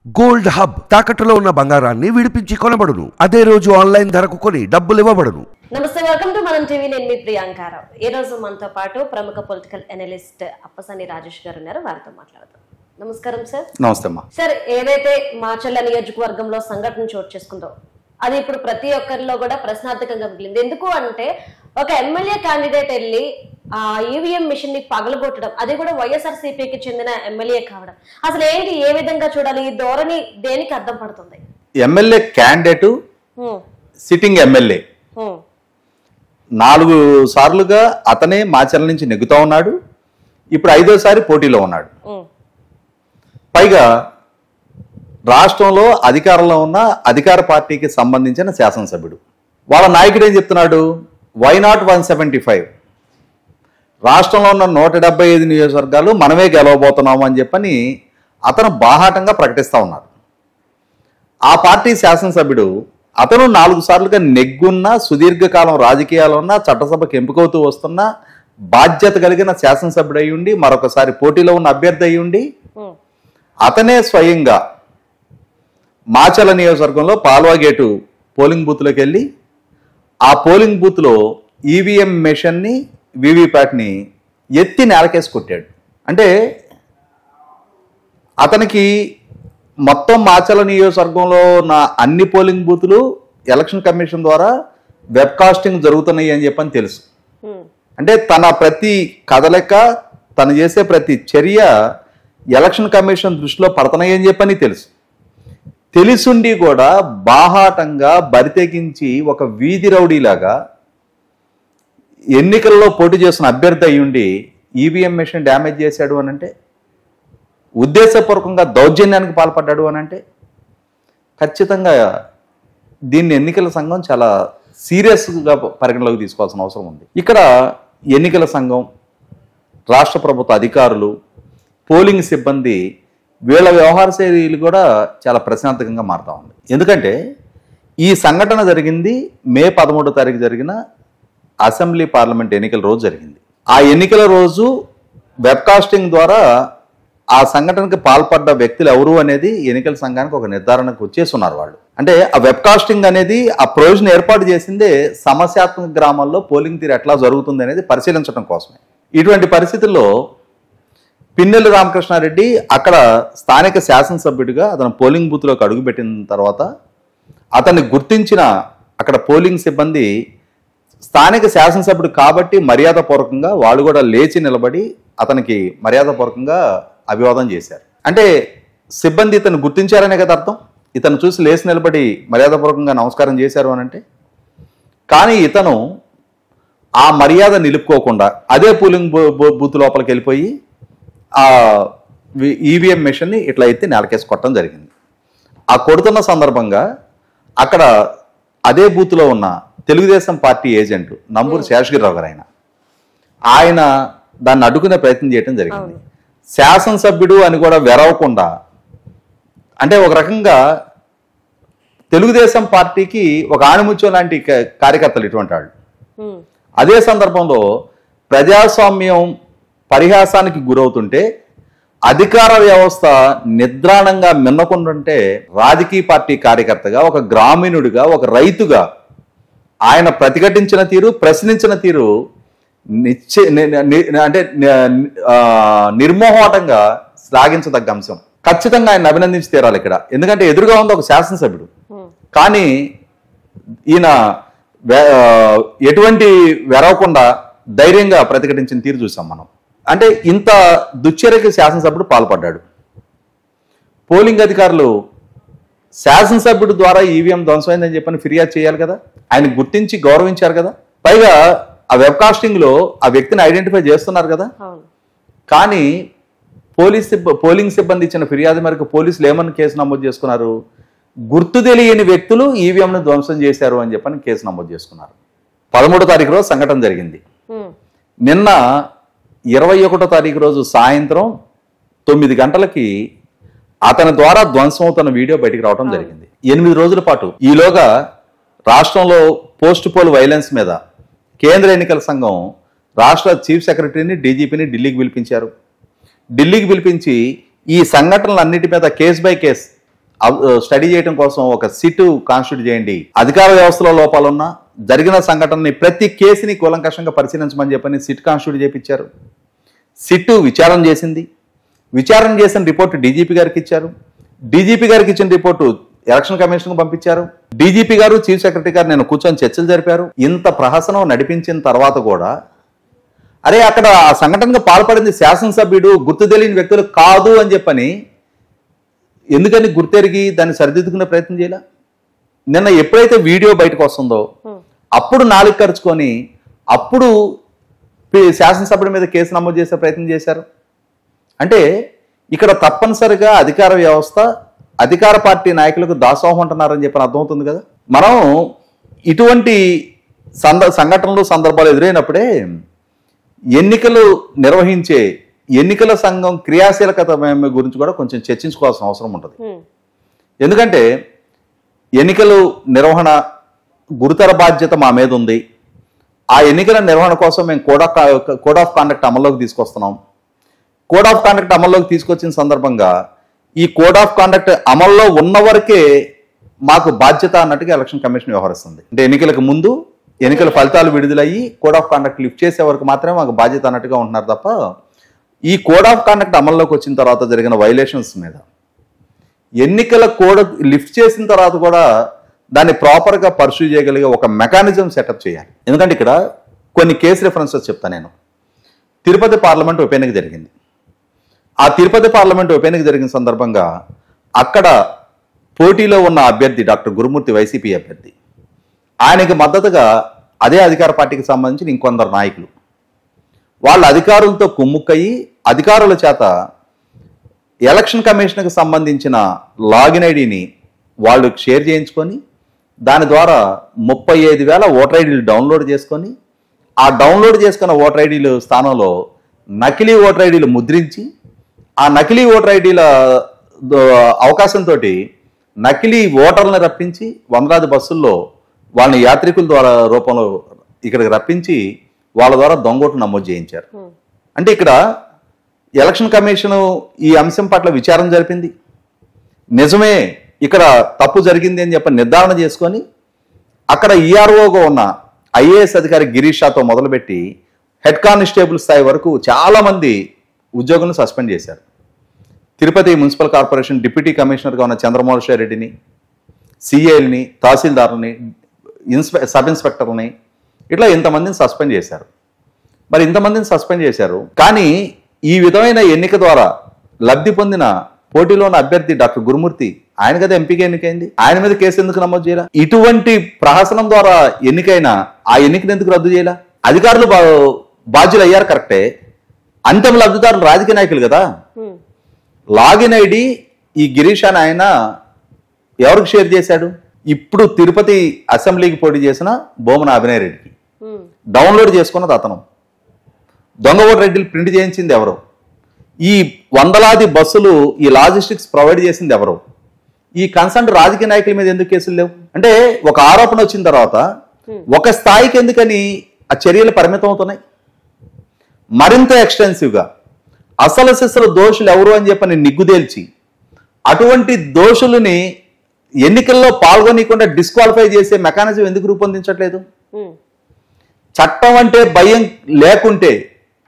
Gold hub తాకట్టులో ఉన్న బంగారాన్ని విడిపించి కొనబడును. అదే రోజు ఆన్లైన్ ధరకు కొని డబ్బులు ఇవ్వబడును. నమస్తే, వెల్కమ్ టు మనం టీవీ. నేను మీ ప్రియాంకారావు. ఈ రోజు మనతో పాటు ప్రముఖ పొలిటికల్ అనలిస్ట్ అప్పసాని రాజేష్ గారు ఉన్నారు. వారితో మాట్లాడదాం. నమస్కారం సార్. నమస్తే అమ్మా. సార్, ఏదైతే మాచర్ల నియోజకవర్గంలో సంఘటన చోటు చేసుకుందో అది ఇప్పుడు ప్రతి ఒక్కరిలో కూడా ప్రశ్నార్థకంగా మిగిలింది. ఎందుకు అంటే ఒక ఎమ్మెల్యే క్యాండిడేట్ వెళ్ళి ఆ ఈవీఎం మిషన్ ని పగలగొట్టడం, అది కూడా వైఎస్ఆర్సీపీకి చెందిన ఎమ్మెల్యే కావడం, అసలు ఏంటి, ఏ విధంగా చూడాలి? ఈ ధోరణి దేనికి అర్థం పడుతుంది? ఎమ్మెల్యే క్యాండిడేట్ సిట్టింగ్ ఎమ్మెల్యే 4 సార్లుగా అతనే మాచర్ల నుంచి నెగ్గుతా ఉన్నాడు. ఇప్పుడు 5వ సారి పోటీలో ఉన్నాడు. పైగా రాష్ట్రంలో అధికారంలో ఉన్న అధికార పార్టీకి సంబంధించిన శాసనసభ్యుడు. వాళ్ళ నాయకుడు ఏం చెప్తున్నాడు? Why not 175? రాష్ట్రంలో ఉన్న 175 నియోజకవర్గాలు మనమే గెలవబోతున్నాము అని చెప్పని అతను బాహాటంగా ప్రకటిస్తూ ఉన్నారు. ఆ పార్టీ శాసనసభ్యుడు అతను 4 సార్లుగా నెగ్గున్న, సుదీర్ఘకాలం రాజకీయాలు ఉన్న, చట్టసభకు ఎంపికవుతూ వస్తున్న బాధ్యత కలిగిన శాసనసభ్యుడు అయి ఉండి, మరొకసారి పోటీలో ఉన్న అభ్యర్థి అయి ఉండి, అతనే స్వయంగా మాచర్ల నియోజకవర్గంలో పాల్వాగేటు పోలింగ్ బూత్లోకి వెళ్ళి ఆ పోలింగ్ బూత్లో ఈవీఎం మెషిన్ని, వీవీప్యాట్ని ఎత్తి నేలకేసి కొట్టాడు. అంటే అతనికి మొత్తం మాచర్ల నియోజకవర్గంలో ఉన్న అన్ని పోలింగ్ బూతులు ఎలక్షన్ కమిషన్ ద్వారా వెబ్కాస్టింగ్ జరుగుతున్నాయి అని చెప్పని తెలుసు. అంటే తన ప్రతి కదలిక, తను చేసే ప్రతి చర్య ఎలక్షన్ కమిషన్ దృష్టిలో పడుతున్నాయి అని చెప్పని తెలుసు. తెలుసుండి కూడా బాహాటంగా బరితెగించి ఒక వీధి రౌడీలాగా ఎన్నికల్లో పోటీ చేస్తున్న అభ్యర్థి అయ్యుండి ఈవీఎం మెషిన్ డ్యామేజ్ చేశాడు అని అంటే, ఉద్దేశపూర్వకంగా దౌర్జన్యానికి పాల్పడ్డాడు అని అంటే, ఖచ్చితంగా దీన్ని ఎన్నికల సంఘం చాలా సీరియస్గా పరిగణలోకి తీసుకోవాల్సిన అవసరం ఉంది. ఇక్కడ ఎన్నికల సంఘం, రాష్ట్ర ప్రభుత్వ అధికారులు, పోలింగ్ సిబ్బంది, వీళ్ళ వ్యవహార శైలిలు కూడా చాలా ప్రశ్నార్థకంగా మారుతూ ఉంది. ఎందుకంటే ఈ సంఘటన జరిగింది మే 13వ తారీఖు జరిగిన అసెంబ్లీ పార్లమెంట్ ఎన్నికల రోజు జరిగింది. ఆ ఎన్నికల రోజు వెబ్కాస్టింగ్ ద్వారా ఆ సంఘటనకు పాల్పడ్డ వ్యక్తులు ఎవరు అనేది ఎన్నికల సంఘానికి ఒక నిర్ధారణకు వచ్చేస్తున్నారు వాళ్ళు. అంటే ఆ వెబ్కాస్టింగ్ అనేది ఆ ప్రొవిజన్ ఏర్పాటు చేసిందే సమస్యాత్మక గ్రామాల్లో పోలింగ్ తీరు ఎట్లా జరుగుతుంది అనేది పరిశీలించడం కోసమే. ఇటువంటి పరిస్థితుల్లో పిన్నెల్లి రామకృష్ణారెడ్డి అక్కడ స్థానిక శాసనసభ్యుడిగా అతను పోలింగ్ బూత్లోకి అడుగుపెట్టిన తర్వాత అతన్ని గుర్తించిన అక్కడ పోలింగ్ సిబ్బంది స్థానిక శాసనసభ్యుడు కాబట్టి మర్యాదపూర్వకంగా వాళ్ళు కూడా లేచి నిలబడి అతనికి మర్యాదపూర్వకంగా అభివాదం చేశారు. అంటే సిబ్బంది ఇతను గుర్తించారనే కదా అర్థం. ఇతను చూసి లేచి నిలబడి మర్యాదపూర్వకంగా నమస్కారం చేశారు అని అంటే, కానీ ఇతను ఆ మర్యాద నిలుపుకోకుండా అదే పోలింగ్ బూత్ లోపలికి వెళ్ళిపోయి ఆ ఈవీఎం మెషిన్ని ఇట్లా ఎత్తి నేలకేసి కొట్టడం జరిగింది. ఆ కొడుతున్న సందర్భంగా అక్కడ అదే బూత్లో ఉన్న తెలుగుదేశం పార్టీ ఏజెంట్ నంబూరు శేషగిరిరావు గారు ఆయన దాన్ని అడ్డుకునే ప్రయత్నం చేయడం జరిగింది. శాసనసభ్యుడు అని కూడా వెరవకుండా, అంటే ఒక రకంగా తెలుగుదేశం పార్టీకి ఒక ఆణిముత్యం లాంటి కార్యకర్తలు ఇటువంటి వాళ్ళు. అదే సందర్భంలో ప్రజాస్వామ్యం పరిహాసానికి గురవుతుంటే, అధికార వ్యవస్థ నిద్రాణంగా మిన్నకుంటుంటే, రాజకీయ పార్టీ కార్యకర్తగా, ఒక గ్రామీణుడిగా, ఒక రైతుగా ఆయన ప్రతిఘటించిన తీరు, ప్రశ్నించిన తీరు అంటే నిర్మోహమాటంగా శ్లాఘించదగ్గ అంశం. ఖచ్చితంగా ఆయన అభినందించి తీరాలి ఇక్కడ. ఎందుకంటే ఎదురుగా ఉంది ఒక శాసనసభ్యుడు, కానీ ఈయన ఎటువంటి వెరవకుండా ధైర్యంగా ప్రతిఘటించిన తీరు చూసాం మనం. అంటే ఇంత దుశ్చర్యకి శాసనసభ్యుడు పాల్పడ్డాడు. పోలింగ్ అధికారులు శాసనసభ్యుడు ద్వారా ఈవీఎం ధ్వంసమైందని చెప్పని ఫిర్యాదు చేయాలి కదా, ఆయన గుర్తించి గౌరవించారు కదా. పైగా ఆ వెబ్కాస్టింగ్ లో ఆ వ్యక్తిని ఐడెంటిఫై చేస్తున్నారు కదా. కానీ పోలింగ్ సిబ్బంది ఇచ్చిన ఫిర్యాదు మేరకు పోలీసులు ఏమని కేసు నమోదు చేసుకున్నారు? గుర్తు తెలియని వ్యక్తులు ఈవీఎంను ధ్వంసం చేశారు అని చెప్పని కేసు నమోదు చేసుకున్నారు. 13వ తారీఖు రోజు సంఘటన జరిగింది. నిన్న 21వ తారీఖు రోజు సాయంత్రం 9 గంటలకి అతని ద్వారా ధ్వంసం అవుతున్న వీడియో బయటికి రావడం జరిగింది. 8 రోజుల పాటు ఈలోగా రాష్ట్రంలో పోస్ట్ పోల్ వైలెన్స్ మీద కేంద్ర ఎన్నికల సంఘం రాష్ట్ర చీఫ్ సెక్రటరీని, డీజీపీని ఢిల్లీకి పిలిపించారు. ఢిల్లీకి పిలిపించి ఈ సంఘటనలన్నిటి మీద కేస్ బై కేస్ స్టడీ చేయడం కోసం ఒక సిట్ కాన్స్టిట్యూట్ చేయండి, అధికార వ్యవస్థలో లోపాలున్నా జరిగిన సంఘటనని ప్రతి కేసుని కూలంకషంగా పరిశీలించమని చెప్పని సిట్ కాన్స్టిట్యూట్ చేయించారు. సిట్ విచారణ చేసింది. విచారణ చేసిన రిపోర్టు డీజీపీ గారికి ఇచ్చారు. డీజీపీ గారికి ఇచ్చిన రిపోర్టు ఎలక్షన్ కమిషన్కు పంపించారు. డీజీపీ గారు చీఫ్ సెక్రటరీ గారు నేను కూర్చొని చర్చలు జరిపారు. ఇంత ప్రహసనం నడిపించిన తర్వాత కూడా అరే అక్కడ ఆ సంఘటనకు పాల్పడింది శాసనసభ్యుడు, గుర్తు తెలియని వ్యక్తులు కాదు అని చెప్పని ఎందుకని గుర్తెరిగి దాన్ని సరిదిద్దుకునే ప్రయత్నం చేయాల? నిన్న ఎప్పుడైతే వీడియో బయటకు వస్తుందో అప్పుడు నాలుగు ఖర్చుకొని అప్పుడు శాసనసభ్యుడి మీద కేసు నమోదు చేసే ప్రయత్నం చేశారు. అంటే ఇక్కడ తప్పనిసరిగా అధికార వ్యవస్థ అధికార పార్టీ నాయకులకు దాసోహం ఉంటున్నారని చెప్పని అర్థమవుతుంది కదా. మనం ఇటువంటి సంఘటనలు సందర్భాలు ఎదురైనప్పుడే ఎన్నికలు నిర్వహించే ఎన్నికల సంఘం క్రియాశీలకత గురించి కూడా కొంచెం చర్చించుకోవాల్సిన అవసరం ఉంటుంది. ఎందుకంటే ఎన్నికలు నిర్వహణ గురుతర బాధ్యత మా మీద ఉంది. ఆ ఎన్నికల నిర్వహణ కోసం మేము కోడ్ ఆఫ్ కాండక్ట్ అమల్లోకి తీసుకొస్తున్నాం. కోడ్ ఆఫ్ కాండక్ట్ అమల్లోకి తీసుకొచ్చిన సందర్భంగా ఈ కోడ్ ఆఫ్ కాండక్ట్ అమల్లో ఉన్న వరకే మాకు బాధ్యత అన్నట్టుగా ఎలక్షన్ కమిషన్ వ్యవహరిస్తుంది. అంటే ఎన్నికలకు ముందు ఎన్నికల ఫలితాలు విడుదలయ్యి కోడ్ ఆఫ్ కాండక్ట్ లిఫ్ట్ చేసే వరకు మాత్రమే మాకు బాధ్యత అన్నట్టుగా ఉంటున్నారు తప్ప ఈ కోడ్ ఆఫ్ కాండక్ట్ అమల్లోకి వచ్చిన తర్వాత జరిగిన వైలేషన్స్ మీద ఎన్నికల కోడ్ లిఫ్ట్ చేసిన తర్వాత కూడా దాన్ని ప్రాపర్గా పర్సూ చేయగలిగే ఒక మెకానిజం సెటప్ చేయాలి. ఎందుకంటే ఇక్కడ కొన్ని కేసు రెఫరెన్సెస్ చెప్తాను నేను. తిరుపతి పార్లమెంట్ ఉప ఎన్నిక జరిగింది. ఆ తిరుపతి పార్లమెంట్ ఉప ఎన్నిక జరిగిన సందర్భంగా అక్కడ పోటీలో ఉన్న అభ్యర్థి డాక్టర్ గురుమూర్తి వైసీపీ అభ్యర్థి, ఆయనకి మద్దతుగా అదే అధికార పార్టీకి సంబంధించిన ఇంకొందరు నాయకులు వాళ్ళ అధికారులతో కుమ్ముక్కయి అధికారుల చేత ఎలక్షన్ కమిషన్కి సంబంధించిన లాగిన్ ఐడిని వాళ్ళు షేర్ చేయించుకొని దాని ద్వారా 35,000 ఓటర్ ఐడీలు డౌన్లోడ్ చేసుకొని ఆ డౌన్లోడ్ చేసుకున్న ఓటర్ ఐడీలు స్థానంలో నకిలీ ఓటర్ ఐడీలు ముద్రించి ఆ నకిలీ ఓటర్ ఐడీల అవకాశంతో నకిలీ ఓటర్లను రప్పించి వందలాది బస్సుల్లో వాళ్ళని యాత్రికుల ద్వారా రూపంలో ఇక్కడికి రప్పించి వాళ్ళ ద్వారా దొంగోట్లు నమోదు చేయించారు. అంటే ఇక్కడ ఎలక్షన్ కమిషన్ ఈ అంశం పట్ల విచారణ జరిపింది. నిజమే ఇక్కడ తప్పు జరిగింది అని చెప్పి నిర్ధారణ చేసుకొని అక్కడ ఈఆర్ఓగా ఉన్న ఐఏఎస్ అధికారి గిరీష్ షాతో మొదలుపెట్టి హెడ్ కానిస్టేబుల్ స్థాయి వరకు చాలా మంది ఉద్యోగులను సస్పెండ్ చేశారు. తిరుపతి మున్సిపల్ కార్పొరేషన్ డిప్యూటీ కమిషనర్గా ఉన్న చంద్రమోహన్ రెడ్డిని, సిఐల్ని, తహసీల్దార్ని, సబ్ ఇన్స్పెక్టర్ని ఇట్లా ఇంతమందిని సస్పెండ్ చేశారు. మరి ఇంతమందిని సస్పెండ్ చేశారు కానీ ఈ విధమైన ఎన్నిక ద్వారా లబ్ధి పొందిన పోటీలో ఉన్న అభ్యర్థి డాక్టర్ గురుమూర్తి ఆయన కదా ఎంపీగా ఎన్నికైంది, ఆయన మీద కేసు ఎందుకు నమోదు చేయాల? ఇటువంటి ప్రహసనం ద్వారా ఎన్నికైనా ఆ ఎన్నికను ఎందుకు రద్దు చేయాల? అధికారులు బాధ్యులు అయ్యారు కరెక్టే, అంతిమ లబ్ధిదారులు రాజకీయ నాయకులు కదా. లాగిన్ ఐడి ఈ గిరీష్ అని ఆయన ఎవరికి షేర్ చేశాడు? ఇప్పుడు తిరుపతి అసెంబ్లీకి పోటీ చేసిన బోమన అభినయ్ రెడ్డికి డౌన్లోడ్ చేసుకున్నది అతను. దొంగ ఓటర్ రెడ్డిలు ప్రింట్ చేయించింది ఎవరు? ఈ వందలాది బస్సులు ఈ లాజిస్టిక్స్ ప్రొవైడ్ చేసింది ఎవరు? ఈ కన్సర్న్ రాజకీయ నాయకుల మీద ఎందుకు కేసులు లేవు? అంటే ఒక ఆరోపణ వచ్చిన తర్వాత ఒక స్థాయికి ఎందుకని ఆ చర్యలు పరిమితం అవుతున్నాయి? మరింత ఎక్స్టెన్సివ్గా అసలు సిసలు దోషులు ఎవరు అని చెప్పని నిగ్గుదేల్చి అటువంటి దోషులని ఎన్నికల్లో పాల్గొనకుండా డిస్క్వాలిఫై చేసే మెకానిజం ఎందుకు రూపొందించట్లేదు? చట్టం అంటే భయం లేకుంటే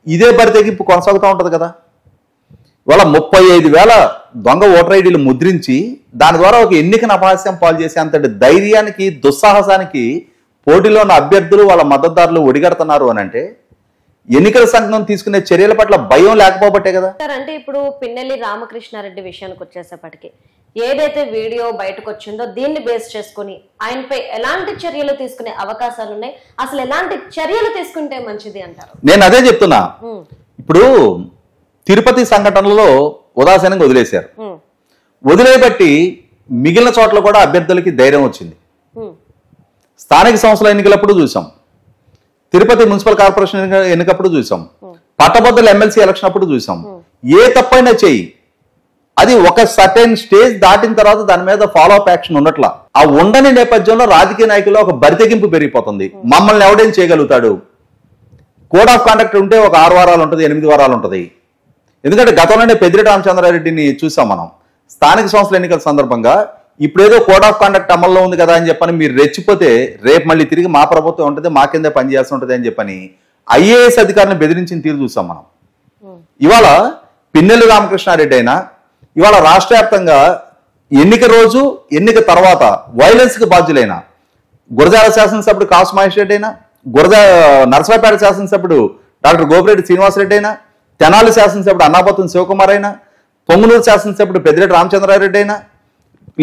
ఇదే బరితెగింపు కొనసాగుతూ ఉంటుంది కదా. ఇవాళ 35,000 దొంగ ఓటర్ ఐడీలు ముద్రించి దాని ద్వారా ఒక ఎన్నికను అపహాస్యం పాలు చేసే అంతటి ధైర్యానికి దుస్సాహసానికి పోటీలో ఉన్న అభ్యర్థులు వాళ్ళ మద్దతుదారులు ఒడిగడుతున్నారు అని అంటే ఎన్నికల సంఘం తీసుకునే చర్యల పట్ల భయం లేకపోబట్టే కదా. అంటే ఇప్పుడు పిన్నెల్లి రామకృష్ణారెడ్డి విషయానికి వచ్చేసేపటికి ఏదైతే వీడియో బయటకు వచ్చిందో దీన్ని బేస్ చేసుకుని ఆయనపై ఎలాంటి చర్యలు తీసుకునే అవకాశాలు ఉన్నాయి, అసలు ఎలాంటి చర్యలు తీసుకుంటే మంచిది అంటారు? నేను అదే చెప్తున్నా. ఇప్పుడు తిరుపతి సంఘటనలో ఉదాసీనంగా వదిలేశారు. వదిలేబట్టి మిగిలిన చోట్ల కూడా అభ్యర్థులకి ధైర్యం వచ్చింది. స్థానిక సంస్థల ఎన్నికలప్పుడు చూసాం, తిరుపతి మున్సిపల్ కార్పొరేషన్ ఎన్నికప్పుడు చూసాం, పట్టభద్రుల ఎమ్మెల్సీ ఎలక్షన్ అప్పుడు చూసాం. ఏ తప్పైనా చెయ్యి, అది ఒక సర్టెన్ స్టేజ్ దాటిన తర్వాత దాని మీద ఫాలో అప్ యాక్షన్ ఉన్నట్లా. ఆ ఉండని నేపథ్యంలో రాజకీయ నాయకుల్లో ఒక బరితెగింపు పెరిగిపోతుంది. మమ్మల్ని ఎవడేం చేయగలుగుతాడు? కోడ్ ఆఫ్ కాండక్ట్ ఉంటే ఒక 6 వారాలు ఉంటుంది, 8 వారాలు ఉంటుంది. ఎందుకంటే గతంలోనే పెద్దిరెడ్డి రామచంద్రారెడ్డిని చూసాం మనం. స్థానిక సంస్థల ఎన్నికల సందర్భంగా ఇప్పుడేదో కోడ్ ఆఫ్ కాండక్ట్ అమల్లో ఉంది కదా అని చెప్పని మీరు రెచ్చిపోతే రేపు మళ్ళీ తిరిగి మా ప్రభుత్వం ఉంటుంది, మా కిందే పనిచేస్తూ ఉంటుంది అని చెప్పని ఐఏఎస్ అధికారులను బెదిరించిన తీరు చూసాం మనం. ఇవాళ పిన్నెల్లి రామకృష్ణారెడ్డి అయినా, ఇవాళ రాష్ట్ర వ్యాప్తంగా ఎన్నిక రోజు ఎన్నిక తర్వాత వైలెన్స్ కి బాధ్యులైన గురజాల శాసనసభ్యుడు కాసు మహేష్ రెడ్డి అయినా, నరసరావుపేట శాసనసభ్యుడు డాక్టర్ గోపిరెడ్డి శ్రీనివాసరెడ్డి అయినా, తెనాలి శాసనసభ్యుడు అన్నాపత్తుని శివకుమార్ అయినా, పొంగునూరు శాసనసభ్యుడు పెద్దిరెడ్డి రామచంద్రారెడ్డి అయినా,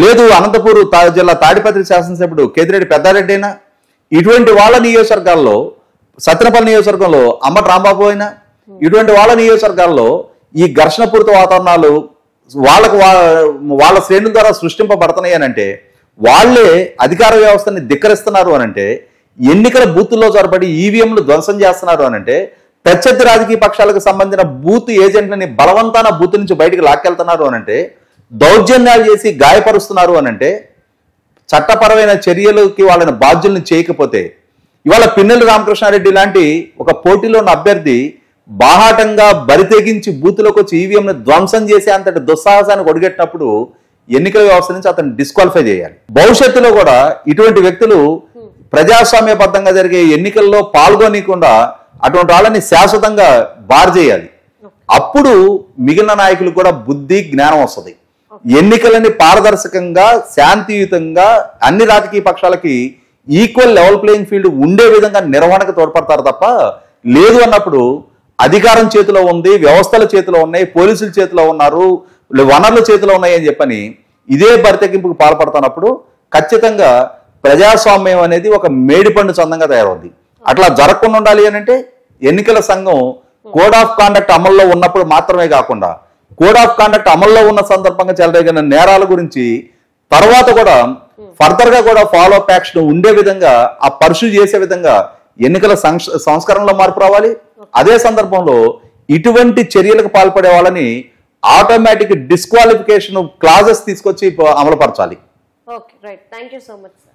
లేదు అనంతపూర్ జిల్లా తాడిపత్రి శాసనసభ్యుడు కేతిరెడ్డి పెద్దారెడ్డి అయినా, ఇటువంటి వాళ్ళ నియోజకవర్గాల్లో సత్తెనపల్లి నియోజకవర్గంలో అమ్మటి రాంబాబు అయినా, ఇటువంటి వాళ్ళ నియోజకవర్గాల్లో ఈ ఘర్షణపూరిత వాతావరణాలు వాళ్ళ శ్రేణుల ద్వారా సృష్టింపబడుతున్నాయి అనంటే, వాళ్లే అధికార వ్యవస్థని ధిక్కరిస్తున్నారు అనంటే, ఎన్నికల బూతుల్లో చొరబడి ఈవీఎంలు ధ్వంసం చేస్తున్నారు అనంటే, ప్రత్యర్థి రాజకీయ పక్షాలకు సంబంధించిన బూత్ ఏజెంట్లని బలవంతాన బూత్ నుంచి బయటికి లాక్కెళ్తున్నారు అనంటే, దౌర్జన్యాలు చేసి గాయపరుస్తున్నారు అనంటే, చట్టపరమైన చర్యలకి వాళ్ళని బాధ్యుల్ని చేయకపోతే, ఇవాళ పిన్నెల్లి రామకృష్ణారెడ్డి లాంటి ఒక పోటీలో ఉన్న అభ్యర్థి బాహాటంగా బరితెగించి బూత్లోకి వచ్చి ఈవీఎంని ధ్వంసం చేసే అంతటి దుస్సాహసానికి ఒడిగట్టినప్పుడు ఎన్నికల వ్యవస్థ నుంచి అతన్ని డిస్క్వాలిఫై చేయాలి. భవిష్యత్తులో కూడా ఇటువంటి వ్యక్తులు ప్రజాస్వామ్యబద్ధంగా జరిగే ఎన్నికల్లో పాల్గొనకుండా అటువంటి వాళ్ళని శాశ్వతంగా బార్ చేయాలి. అప్పుడు మిగిలిన నాయకులకు కూడా బుద్ధి జ్ఞానం వస్తుంది. ఎన్నికలని పారదర్శకంగా శాంతియుతంగా అన్ని రాజకీయ పక్షాలకి ఈక్వల్ లెవెల్ ప్లేయింగ్ ఫీల్డ్ ఉండే విధంగా నిర్వహణకు తోడ్పడతారు తప్ప, లేదు అన్నప్పుడు అధికారం చేతిలో ఉంది, వ్యవస్థల చేతిలో ఉన్నాయి, పోలీసుల చేతిలో ఉన్నారు, వనరుల చేతిలో ఉన్నాయి అని చెప్పని ఇదే బరితెగింపుకు పాల్పడుతున్నప్పుడు ఖచ్చితంగా ప్రజాస్వామ్యం అనేది ఒక మేడిపండు చందంగా తయారవుద్ది. అట్లా జరగకుండా ఉండాలి అని అంటే ఎన్నికల సంఘం కోడ్ ఆఫ్ కాండక్ట్ అమల్లో ఉన్నప్పుడు మాత్రమే కాకుండా, కోడ్ ఆఫ్ కాండక్ట్ అమల్లో ఉన్న సందర్భంగా చెలరేగిన నేరాల గురించి తర్వాత కూడా ఫర్దర్ గా కూడా ఫాలో అప్ యాక్షన్ ఉండే విధంగా ఆ పర్సూ చేసే విధంగా ఎన్నికల సంస్కరణలో మార్పు రావాలి. అదే సందర్భంలో ఇటువంటి చర్యలకు పాల్పడే వాళ్ళని ఆటోమేటిక్ డిస్క్వాలిఫికేషన్ క్లాజెస్ తీసుకొచ్చి అమలుపరచాలి. Okay, right. Thank you so much sir.